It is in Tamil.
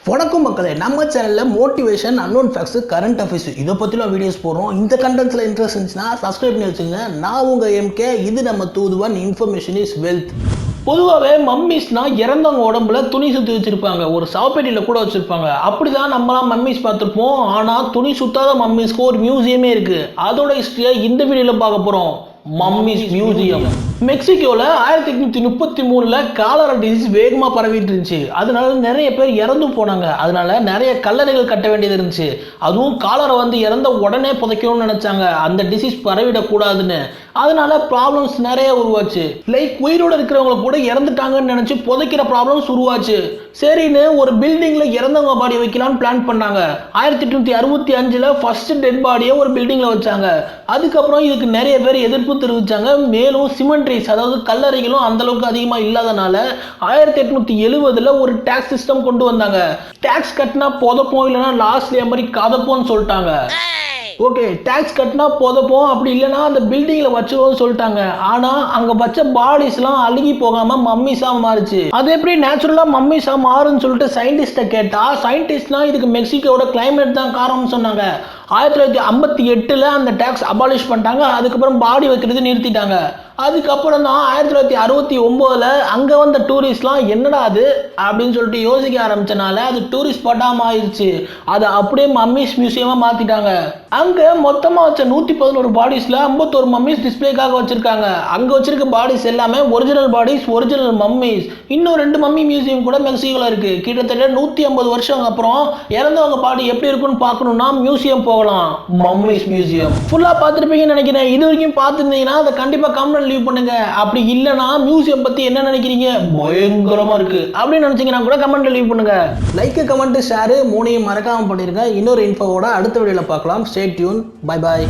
வணக்கம் மக்களே, நம்ம சேனலில் motivation, unknown facts, current affairs இதை பற்றிலாம் வீடியோஸ் போடுறோம். இந்த கண்டென்ட்ஸில் இன்ட்ரெஸ்ட் இருந்துச்சுன்னா சப்ஸ்கிரைப் பண்ணி வச்சுங்க. நான் உங்கள் எம்கே. இது நம்ம தூதுவன். Information is wealth. பொதுவாகவே மம்மிஸ்னா இறந்தவங்க உடம்புல துணி சுற்றி வச்சுருப்பாங்க, ஒரு சவப்பெட்டியில் கூட வச்சுருப்பாங்க. அப்படி தான் நம்மளாம் மம்மிஸ் பார்த்துருப்போம். ஆனால் துணி சுத்தாத மம்மிஸ்க்கு ஒரு மியூசியமே இருக்குது. அதோட ஹிஸ்ட்ரியை இந்த வீடியோவில் பார்க்க போகிறோம். Mummy's museum. மெக்சிகோவில் 1833 காலரா டிசீஸ் வேகமாக பரவிட்டு இருந்துச்சு. அதனால நிறைய பேர் இறந்து போனாங்க. அதனால நிறைய கல்லறைகள் கட்ட வேண்டியது இருந்துச்சு. அதுவும் காலரா வந்து இறந்த உடனே புதைக்கணும்னு நினைச்சாங்க, அந்த டிசீஸ் பரவிடக்கூடாதுன்னு. அதனால ப்ராப்ளம்ஸ் நிறைய உருவாச்சு. லைக் உயிரோடு இருக்கிறவங்க கூட இறந்துட்டாங்கன்னு நினைச்சு புதைக்கிற ப்ராப்ளம்ஸ் உருவாச்சு. சரின்னு ஒரு பில்டிங்ல இறந்தவங்க பாடி வைக்கலாம்னு பிளான் பண்ணாங்க. 1865 ஃபர்ஸ்ட் டெட் பாடியை ஒரு பில்டிங்ல வச்சாங்க. அதுக்கப்புறம் இதுக்கு நிறைய பேர் எதிர்ப்பு தெரிவிச்சாங்க. மேலும் சிமெண்ட்ரிஸ், அதாவது கல்லறைகளும் அந்த அளவுக்கு அதிகமாக இல்லாதனால 1870 ஒரு டாக்ஸ் சிஸ்டம் கொண்டு வந்தாங்க. டாக்ஸ் கட்டினா புதைப்போம், இல்லைன்னா லாஸ்ட்ல மாதிரி கதப்போம்னு சொல்லிட்டாங்க. ஓகே, டாக்ஸ் கட்டினா புதைப்போம், அப்படி இல்லைன்னா அந்த பில்டிங்கில் வச்சுருவோம்னு சொல்லிட்டாங்க. ஆனால் அங்கே வச்ச பாடிஸ்லாம் அழுகி போகாமல் மம்மிஸாக மாறுச்சு. அது எப்படி நேச்சுரலாக மம்மிஸாக மாறுன்னு சொல்லிட்டு சயின்டிஸ்ட்டை கேட்டால், சயின்டிஸ்ட்னா இதுக்கு மெக்சிகோட கிளைமேட் தான் காரணம்னு சொன்னாங்க. 1958 அந்த டாக்ஸ் அபாலிஷ் பண்ணிட்டாங்க. அதுக்கப்புறம் பாடி வைக்கிறது நிறுத்திட்டாங்க. அதுக்கப்புறம் தான் 1969 அங்கே வந்த டூரிஸ்ட்லாம் என்னடா அது அப்படின்னு சொல்லிட்டு யோசிக்க ஆரம்பிச்சனால அது டூரிஸ்ட் ஸ்பாட்டாக ஆயிடுச்சு. அதை அப்படியே மம்மிஸ் மியூசியமாக மாற்றிட்டாங்க. அங்கே மொத்தமாக வச்ச 111 பாடிஸில் 51 மம்மிஸ் டிஸ்பிளேக்காக வச்சுருக்காங்க. அங்கே வச்சிருக்க பாடிஸ் எல்லாமே ஒரிஜினல் பாடிஸ், ஒரிஜினல் மம்மிஸ். இன்னும் 2 மம்மி மியூசியம் கூட மெக்சிகோவில் இருக்குது. கிட்டத்தட்ட 150 வருஷம் அப்புறம் இறந்தவங்க பாடி எப்படி இருக்குன்னு பார்க்கணுன்னா மியூசியம் போகலாம். மம்மிஸ் மியூசியம் ஃபுல்லாக பார்த்துருப்பீங்கன்னு நினைக்கிறேன். இது வரைக்கும் பார்த்துருந்தீங்கன்னா அதை கண்டிப்பாக கமெண்ட் லீவ் பண்ணுங்க. அப்படி இல்லைனா மியூசியம் பற்றி என்ன நினைக்கிறீங்க, பயங்கரமாக இருக்கு அப்படின்னு நினச்சிங்கன்னா கூட கமெண்ட்ல லீவ் பண்ணுங்க. லைக், கமெண்ட், ஷேர் மூணையும் மறக்காமல் பண்ணிருங்க. இன்னொரு இன்ஃபோவோட அடுத்த வீடியோவில் பார்க்கலாம். Stay tune. Bye bye.